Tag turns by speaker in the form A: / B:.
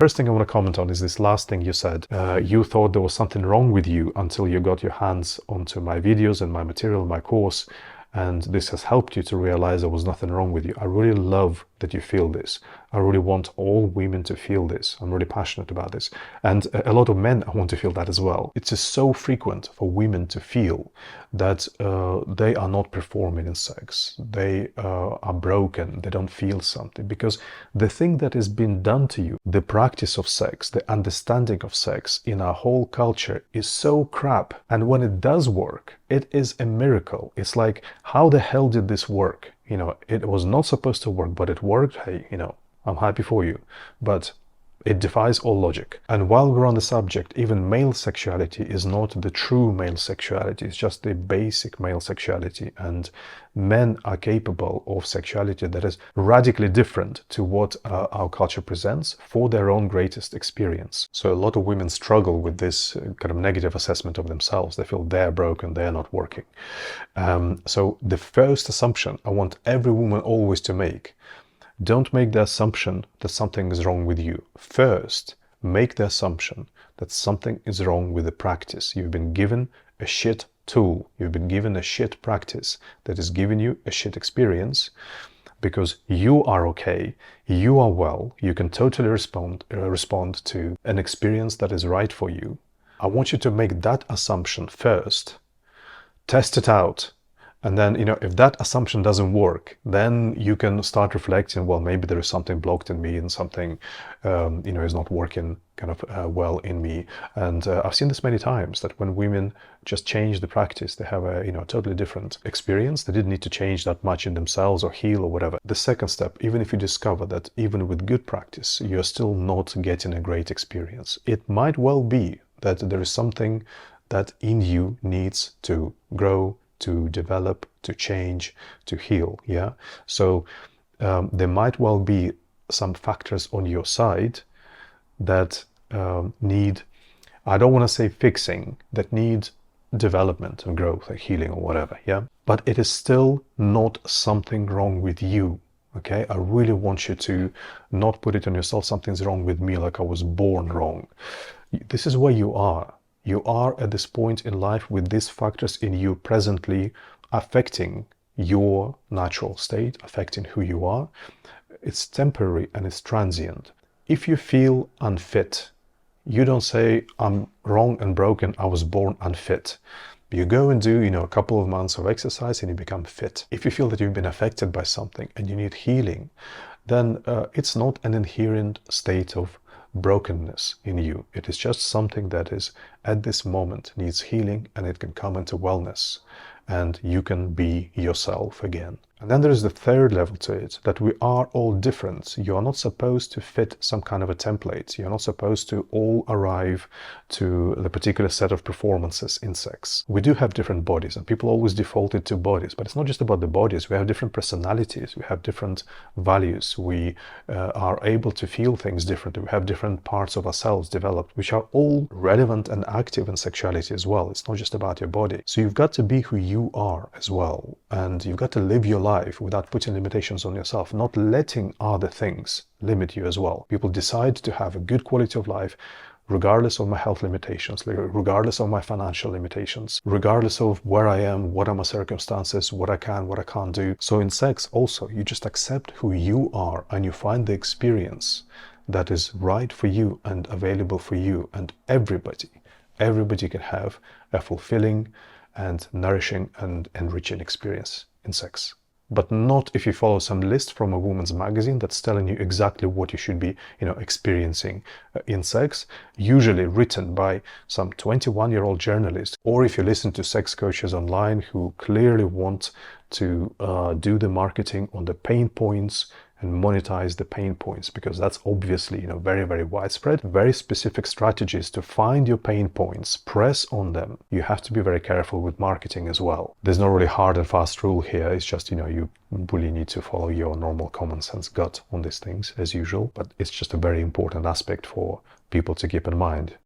A: First thing I want to comment on is this last thing you said. You thought there was something wrong with you until you got your hands onto my videos and my material, my course, and this has helped you to realize there was nothing wrong with you. I really love that you feel this. I really want all women to feel this. I'm really passionate about this. And a lot of men want to feel that as well. It's just so frequent for women to feel that they are not performing in sex. They are broken. They don't feel something. Because the thing that has been done to you, the practice of sex, the understanding of sex in our whole culture is so crap. And when it does work, it is a miracle. It's like, how the hell did this work? You know, it was not supposed to work, but it worked. Hey, you know, I'm happy for you. But it defies all logic. And while we're on the subject, even male sexuality is not the true male sexuality. It's just the basic male sexuality. And men are capable of sexuality that is radically different to what our culture presents for their own greatest experience. So a lot of women struggle with this kind of negative assessment of themselves. They feel they're broken, they're not working. So the first assumption I want every woman always to make: don't make the assumption that something is wrong with you. First, make the assumption that something is wrong with the practice. You've been given a shit tool. You've been given a shit practice that is giving you a shit experience, because you are okay, you are well, you can totally respond to an experience that is right for you. I want you to make that assumption first, test it out. And then, you know, if that assumption doesn't work, then you can start reflecting, well, maybe there is something blocked in me and something, you know, is not working kind of well in me. And I've seen this many times, that when women just change the practice, they have a, you know, totally different experience. They didn't need to change that much in themselves or heal or whatever. The second step, even if you discover that even with good practice, you're still not getting a great experience, it might well be that there is something that in you needs to grow, to develop, to change, to heal. Yeah. So there might well be some factors on your side that need, I don't want to say fixing, that need development and growth, like healing or whatever. Yeah. But it is still not something wrong with you. Okay. I really want you to not put it on yourself, something's wrong with me, like I was born wrong. This is where you are. You are at this point in life with these factors in you presently affecting your natural state, affecting who you are. It's temporary and it's transient. If you feel unfit, you don't say, I'm wrong and broken, I was born unfit. You go and do, you know, a couple of months of exercise and you become fit. If you feel that you've been affected by something and you need healing, then it's not an inherent state of brokenness in you. It is just something that is at this moment needs healing, and it can come into wellness and you can be yourself again. And then there is the third level to it, that we are all different. You are not supposed to fit some kind of a template. You're not supposed to all arrive to the particular set of performances in sex. We do have different bodies, and people always defaulted to bodies, but it's not just about the bodies. We have different personalities, we have different values, we are able to feel things differently, we have different parts of ourselves developed, which are all relevant and active in sexuality as well. It's not just about your body. So you've got to be who you are as well, and you've got to live your life without putting limitations on yourself, not letting other things limit you as well. People decide to have a good quality of life regardless of my health limitations, regardless of my financial limitations, regardless of where I am, what are my circumstances, what I can, what I can't do. So in sex also, you just accept who you are and you find the experience that is right for you and available for you. And everybody can have a fulfilling and nourishing and enriching experience in sex. But not if you follow some list from a woman's magazine that's telling you exactly what you should be, you know, experiencing in sex, usually written by some 21-year-old journalist, or if you listen to sex coaches online who clearly want to do the marketing on the pain points and monetize the pain points, because that's obviously, you know, very, very widespread. Very specific strategies to find your pain points, press on them. You have to be very careful with marketing as well. There's no really hard and fast rule here. It's just, you know, you really need to follow your normal common sense gut on these things as usual, but it's just a very important aspect for people to keep in mind.